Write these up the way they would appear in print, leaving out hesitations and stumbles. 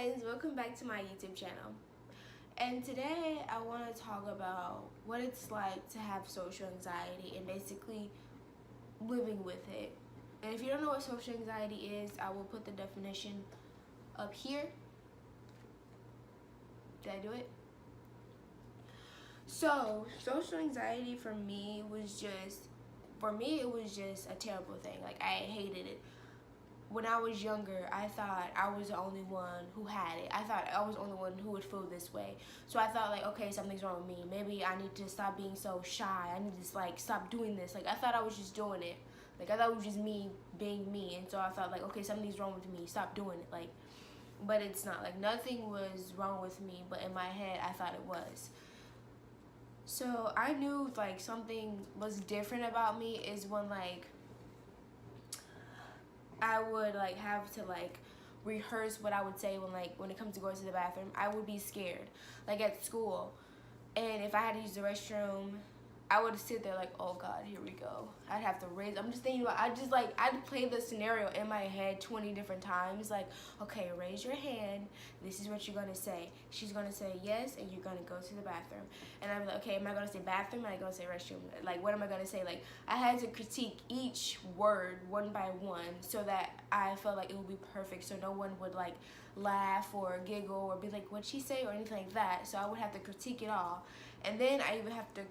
guys, welcome back to my YouTube channel. And today I want to talk about what it's like to have social anxiety and basically living with it. And if you don't know what social anxiety is, I will put the definition up here. Did I do it? So, social anxiety for me it was just a terrible thing. Like, I hated it. When I was younger, I thought I was the only one who had it. I thought I was the only one who would feel this way. So I thought, like, okay, something's wrong with me. Maybe I need to stop being so shy. I need to, like, stop doing this. Like, I thought I was just doing it. Like, I thought it was just me being me. And so I thought, like, okay, something's wrong with me. Stop doing it. Like, but it's not. Like, nothing was wrong with me. But in my head, I thought it was. So I knew, like, something was different about me is when, like, I would like have to like rehearse what I would say when it comes to going to the bathroom. I would be scared, like at school, and if I had to use the restroom, I would sit there like, oh God, here we go. I'd have to raise. I'm just thinking about. I'd play the scenario in my head 20 different times. Like, okay, raise your hand. This is what you're gonna say. She's gonna say yes, and you're gonna go to the bathroom. And I'd be like, okay, am I gonna say bathroom? Am I gonna say restroom? Like, what am I gonna say? Like, I had to critique each word one by one so that I felt like it would be perfect. So no one would like laugh or giggle or be like, what'd she say or anything like that. So I would have to critique it all, and then I even have to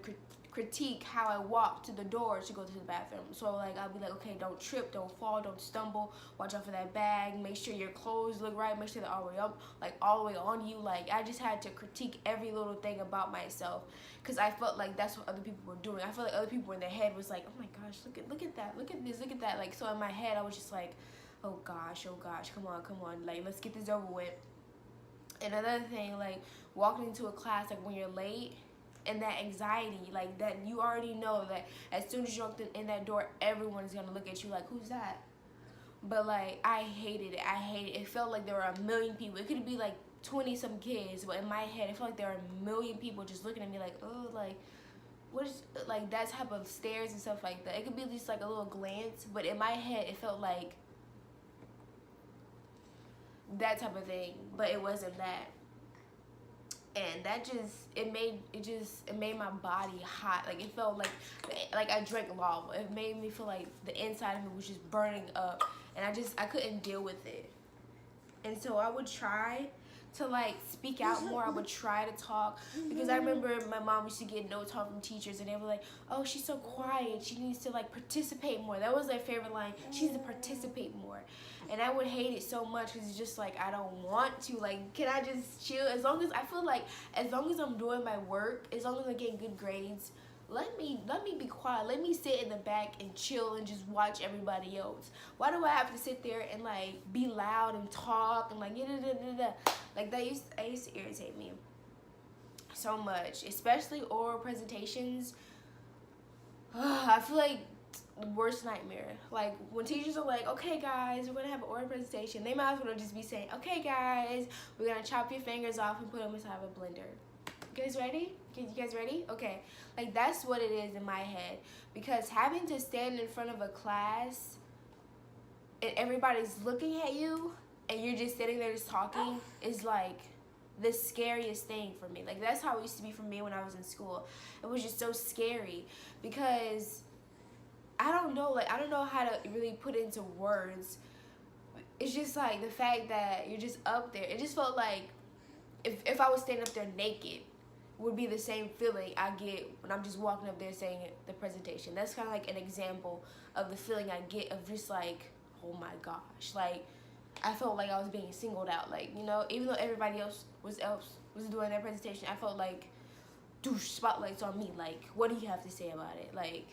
critique how I walk to the door to go to the bathroom. So like I'll be like, okay, don't trip, don't fall, don't stumble, watch out for that bag, make sure your clothes look right, make sure they're all the way up, like all the way on you. Like I just had to critique every little thing about myself because I felt like that's what other people were doing. I felt like other people in their head was like, oh my gosh, look at that, look at this, look at that. Like, so in my head I was just like, oh gosh, come on, like let's get this over with. And another thing, like walking into a class, like when you're late, and that anxiety, like that you already know that as soon as you walk in that door, everyone's gonna look at you like, who's that? But like I hated it. I hated it. It felt like there were a million people. It could be like 20 some kids, but in my head it felt like there were a million people just looking at me like, oh, like what is like that type of stares and stuff like that. It could be just like a little glance, but in my head it felt like that type of thing, but it wasn't that. And that it made my body hot. Like it felt like I drank lava. It made me feel like the inside of me was just burning up, and I couldn't deal with it. And so I would try to like speak out more. I would try to talk because I remember my mom used to get no talk from teachers, and they were like, oh, she's so quiet, she needs to like participate more. That was their favorite line, she needs to participate more. And I would hate it so much because it's just like I don't want to. Like, can I just chill? As long as I feel like as long as I'm doing my work, as long as I'm getting good grades, let me be quiet. Let me sit in the back and chill and just watch everybody else. Why do I have to sit there and like be loud and talk and like like that used to irritate me so much, especially oral presentations. I feel like the worst nightmare. Like when teachers are like, okay guys, we're gonna have an oral presentation, they might as well just be saying, okay guys, we're gonna chop your fingers off and put them inside of a blender. You guys ready? You guys ready? Okay. Like that's what it is in my head, because having to stand in front of a class and everybody's looking at you and you're just sitting there just talking is like the scariest thing for me. Like that's how it used to be for me when I was in school. It was just so scary because I don't know how to really put it into words. It's just like the fact that you're just up there. It just felt like if I was standing up there naked would be the same feeling I get when I'm just walking up there saying the presentation. That's kind of like an example of the feeling I get of just like, oh my gosh. Like I felt like I was being singled out. Like, you know, even though everybody else was doing their presentation, I felt like, douche, spotlights on me. Like, what do you have to say about it? Like,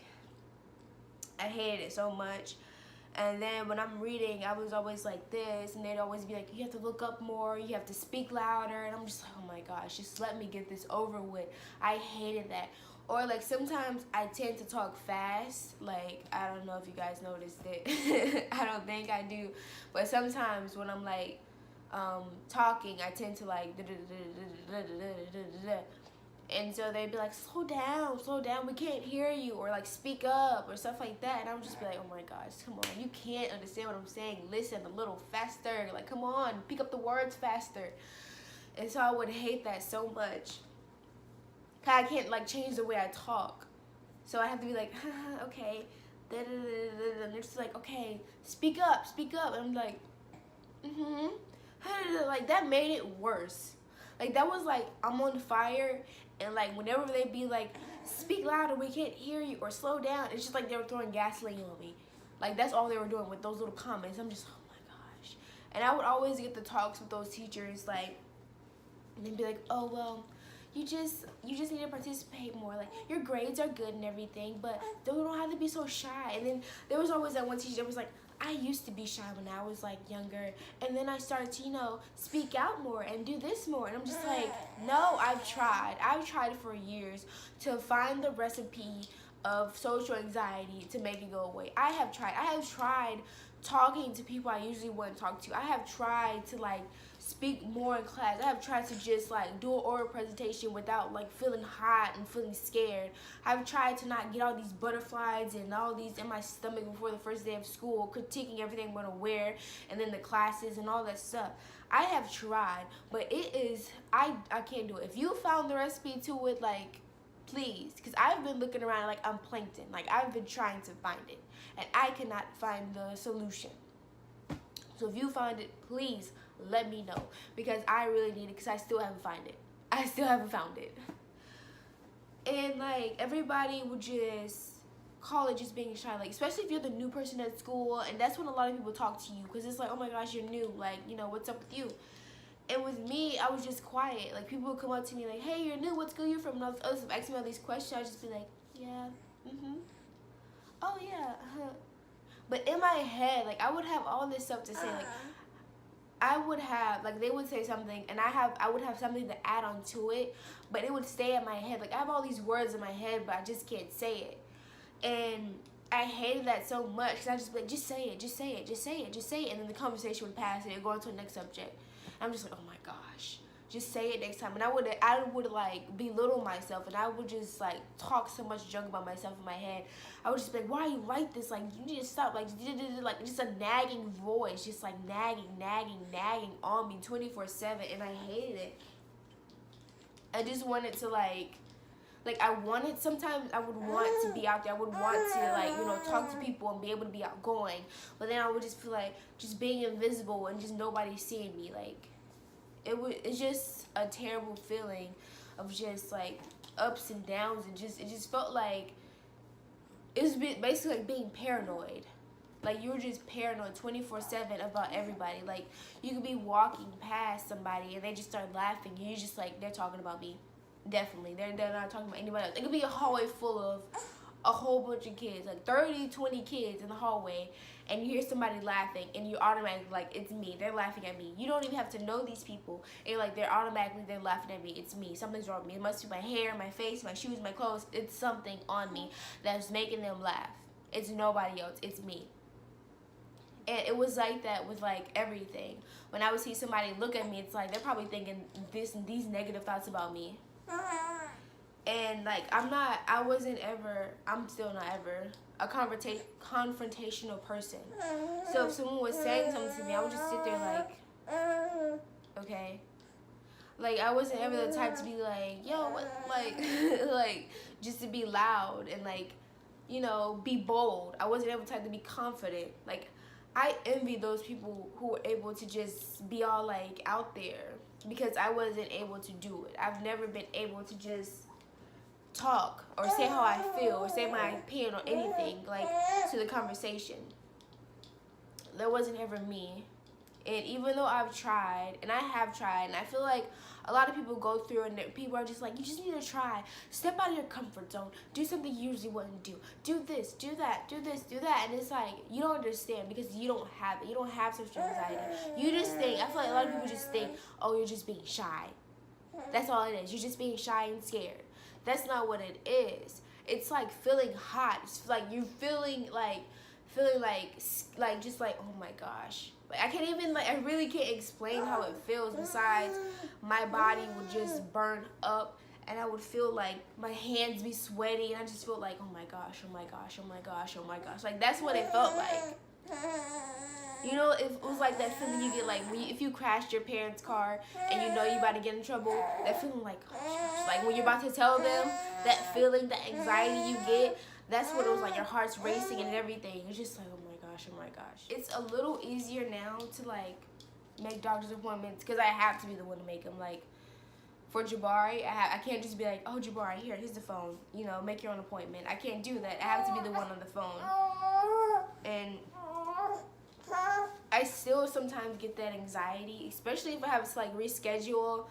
I hated it so much. And then when I'm reading, I was always like this, and they'd always be like, you have to look up more, you have to speak louder, and I'm just like, oh my gosh, just let me get this over with. I hated that. Or like sometimes I tend to talk fast. Like, I don't know if you guys noticed it. I don't think I do. But sometimes when I'm like talking, I tend to like And so they'd be like, slow down, we can't hear you, or like speak up or stuff like that. And I would just be like, oh my gosh, come on, you can't understand what I'm saying, listen a little faster, like come on, pick up the words faster. And so I would hate that so much. I can't like change the way I talk. So I have to be like, okay, and it's like, okay, speak up. And I'm like, like that made it worse. Like that was like, I'm on fire, and like whenever they be like, speak louder, we can't hear you, or slow down, it's just like they were throwing gasoline on me. Like that's all they were doing with those little comments. I'm just, oh my gosh. And I would always get the talks with those teachers, like, and they'd be like, oh well, you just need to participate more. Like your grades are good and everything, but you don't have to be so shy. And then there was always that one teacher that was like, I used to be shy when I was like younger, and then I started to, speak out more and do this more. And I'm just like, no, I've tried for years to find the recipe of social anxiety to make it go away. I have tried talking to people I usually wouldn't talk to. I have tried to like speak more in class. I have tried to just like do an oral presentation without like feeling hot and feeling scared. I've tried to not get all these butterflies and all these in my stomach before the first day of school, critiquing everything I'm gonna wear, and then the classes and all that stuff. I have tried, but it is, I can't do it. If you found the recipe to it, like, please, because I've been looking around like I'm plankton. Like I've been trying to find it, and I cannot find the solution. So if you find it, please let me know, because I really need it, because I still haven't found it. And like everybody would just call it just being shy, like especially if you're the new person at school, and that's when a lot of people talk to you, because it's like, oh my gosh, you're new, like, what's up with you? And with me, I was just quiet. Like people would come up to me like, hey, you're new, what school you're from? And others would ask me all these questions. I'd just be like, yeah, oh yeah, But in my head, like I would have all this stuff to say, like I would have, like, they would say something, and I would have something to add on to it, but it would stay in my head. Like, I have all these words in my head, but I just can't say it. And I hated that so much, because I just be like, just say it. And then the conversation would pass, and it would go on to the next subject. And I'm just like, oh my gosh, just say it next time. And I would like belittle myself, and I would just like talk so much junk about myself in my head. I would just be like, why are you like this? Like, you need to stop. Like just a nagging voice, just like nagging on me 24/7, and I hated it. I just wanted to sometimes I would want to be out there. I would want to talk to people and be able to be outgoing. But then I would just feel like just being invisible and just nobody seeing me. Like, it's just a terrible feeling of just like ups and downs, and it just felt like it was basically like being paranoid. Like you were just paranoid 24/7 about everybody. Like you could be walking past somebody and they just start laughing, and you're just like, they're talking about me. Definitely, they're not talking about anybody else. It could be a hallway full of a whole bunch of kids, like 30, 20 kids in the hallway, and you hear somebody laughing, and you automatically like, it's me. They're laughing at me. You don't even have to know these people, and they're laughing at me. It's me. Something's wrong with me. It must be my hair, my face, my shoes, my clothes. It's something on me that's making them laugh. It's nobody else. It's me. And it was like that with like everything. When I would see somebody look at me, it's like they're probably thinking these negative thoughts about me. And like I'm still not ever a confrontational person. So if someone was saying something to me, I would just sit there like, okay. Like I wasn't ever the type to be like, yo, what, like like just to be loud and like, be bold. I wasn't ever the type to be confident. Like I envy those people who were able to just be all like out there, because I wasn't able to do it. I've never been able to just talk or say how I feel or say my opinion or anything like to the conversation. That wasn't ever me. And even though I've tried, and I have tried, and I feel like a lot of people go through and people are just like, you just need to try. Step out of your comfort zone. Do something you usually wouldn't do. Do this, do that, do this, do that. And it's like, you don't understand because you don't have it. You don't have social anxiety. You just think, I feel like a lot of people just think, oh, you're just being shy. That's all it is. You're just being shy and scared. That's not what it is. It's like feeling hot. It's like you're feeling like just like, oh my gosh. Like I can't even, like, I really can't explain how it feels, besides my body will just burn up and I would feel like my hands be sweaty, and I just feel like, oh my gosh, oh my gosh, oh my gosh, oh my gosh. Like, that's what it felt like. You know, it was like that feeling you get like when if you crashed your parents' car and you know you about to get in trouble. That feeling like, oh, like when you're about to tell them, that feeling, that anxiety you get. That's what it was like. Your heart's racing and everything. It's just like, oh my gosh, oh my gosh. It's a little easier now to like make doctor's appointments because I have to be the one to make them. Like for Jabari, I can't just be like, oh Jabari, here's the phone. You know, make your own appointment. I can't do that. I have to be the one on the phone. And I still sometimes get that anxiety, especially if I have to like reschedule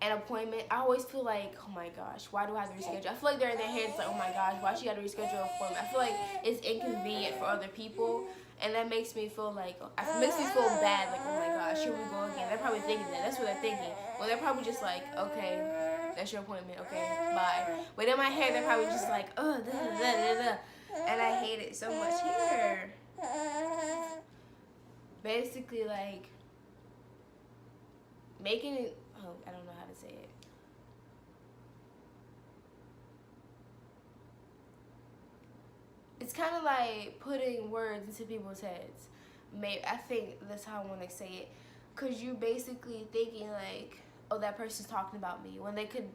an appointment. I always feel like, oh my gosh, why do I have to reschedule? I feel like they're in their heads like, oh my gosh, why she got to reschedule an appointment? I feel like it's inconvenient for other people, and that makes me feel like, it makes me feel bad, like, oh my gosh, here we go again. They're probably thinking that. That's what they're thinking. Well, they're probably just like, okay, that's your appointment, okay, bye. But in my head, they're probably just like, oh, da, da, da, da. And I hate it so much. Here. Basically, like, making it, oh, I don't know how to say it. It's kind of like putting words into people's heads. I think that's how I want to say it. Because you're basically thinking, like, oh, that person's talking about me. When they could,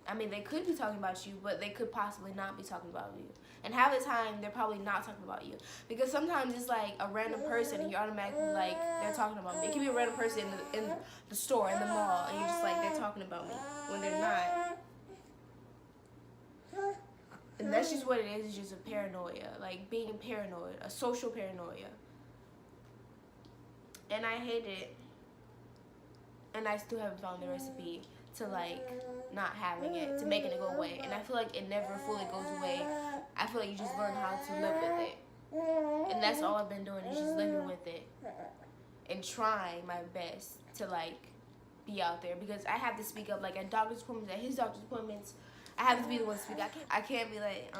I mean, they could be talking about you, but they could possibly not be talking about you. And half the time, they're probably not talking about you. Because sometimes it's like a random person and you're automatically like, they're talking about me. It can be a random person in the store, in the mall, and you're just like, they're talking about me when they're not. And that's just what it is. It's just a paranoia. Like being paranoid, a social paranoia. And I hate it. And I still haven't found the recipe to like not having it, to making it go away. And I feel like it never fully goes away. I feel like you just learn how to live with it. And that's all I've been doing is just living with it. And trying my best to like be out there. Because I have to speak up like at doctor's appointments, at his doctor's appointments. I have to be the one to speak up. I can't be like,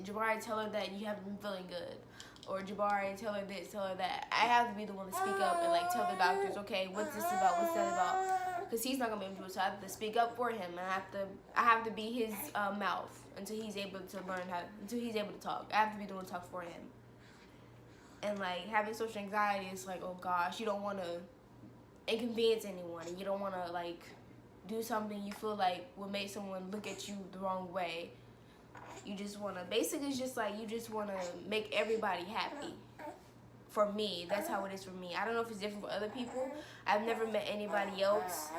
Jabari, tell her that you haven't been feeling good. Or Jabari, tell her this, tell her that. I have to be the one to speak up and like tell the doctors, okay, what's this about, what's that about? Because he's not gonna be able to do it, so I have to speak up for him. And I have to be his mouth until he's able to until he's able to talk. I have to be the one to talk for him. And like having social anxiety is like, oh gosh, you don't want to inconvenience anyone, and you don't want to like do something you feel like will make someone look at you the wrong way. You just want to, basically it's just like you just want to make everybody happy. For me, that's how it is for me. I don't know if it's different for other people. I've never met anybody else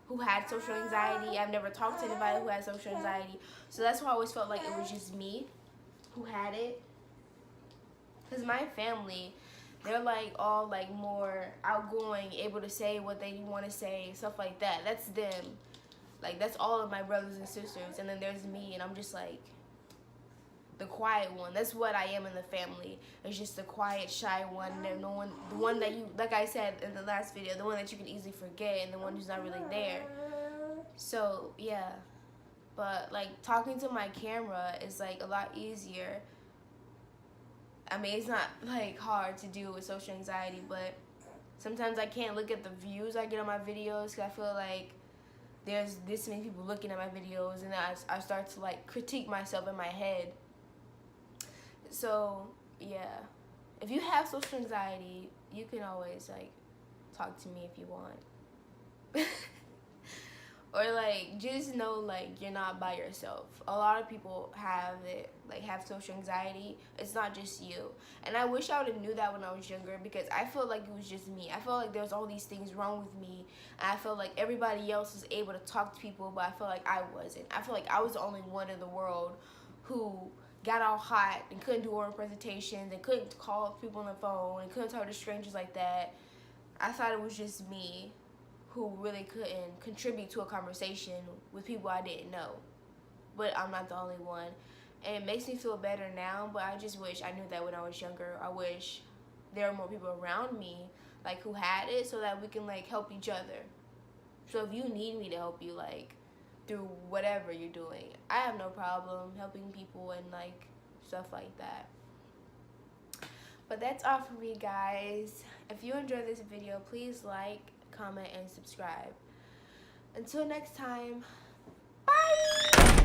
who had social anxiety. I've never talked to anybody who had social anxiety. So that's why I always felt like it was just me who had it. Because my family, they're like all like more outgoing, able to say what they want to say, stuff like that. That's them. Like that's all of my brothers and sisters. And then there's me, and I'm just like the quiet one. That's what I am in the family. It's just the quiet, shy one. There's no one, the one that you, like I said in the last video, the one that you can easily forget, and the one who's not really there. So yeah, but like talking to my camera is like a lot easier. I mean, it's not like hard to do with social anxiety, but sometimes I can't look at the views I get on my videos because I feel like there's this many people looking at my videos, and then I start to like critique myself in my head. So yeah, if you have social anxiety, you can always like talk to me if you want. Or like just know like you're not by yourself. A lot of people have it, like have social anxiety. It's not just you. And I wish I would have knew that when I was younger, because I felt like it was just me. I felt like there was all these things wrong with me, and I felt like everybody else was able to talk to people, but I felt like I wasn't. I felt like I was the only one in the world who got all hot and couldn't do oral presentations and couldn't call people on the phone and couldn't talk to strangers like that. I thought it was just me who really couldn't contribute to a conversation with people I didn't know. But I'm not the only one. And it makes me feel better now, but I just wish I knew that when I was younger. I wish there were more people around me like who had it, so that we can like help each other. So if you need me to help you like through whatever you're doing, I have no problem helping people and like stuff like that. But that's all for me, guys. If you enjoyed this video, please like, comment, and subscribe. Until next time, Bye.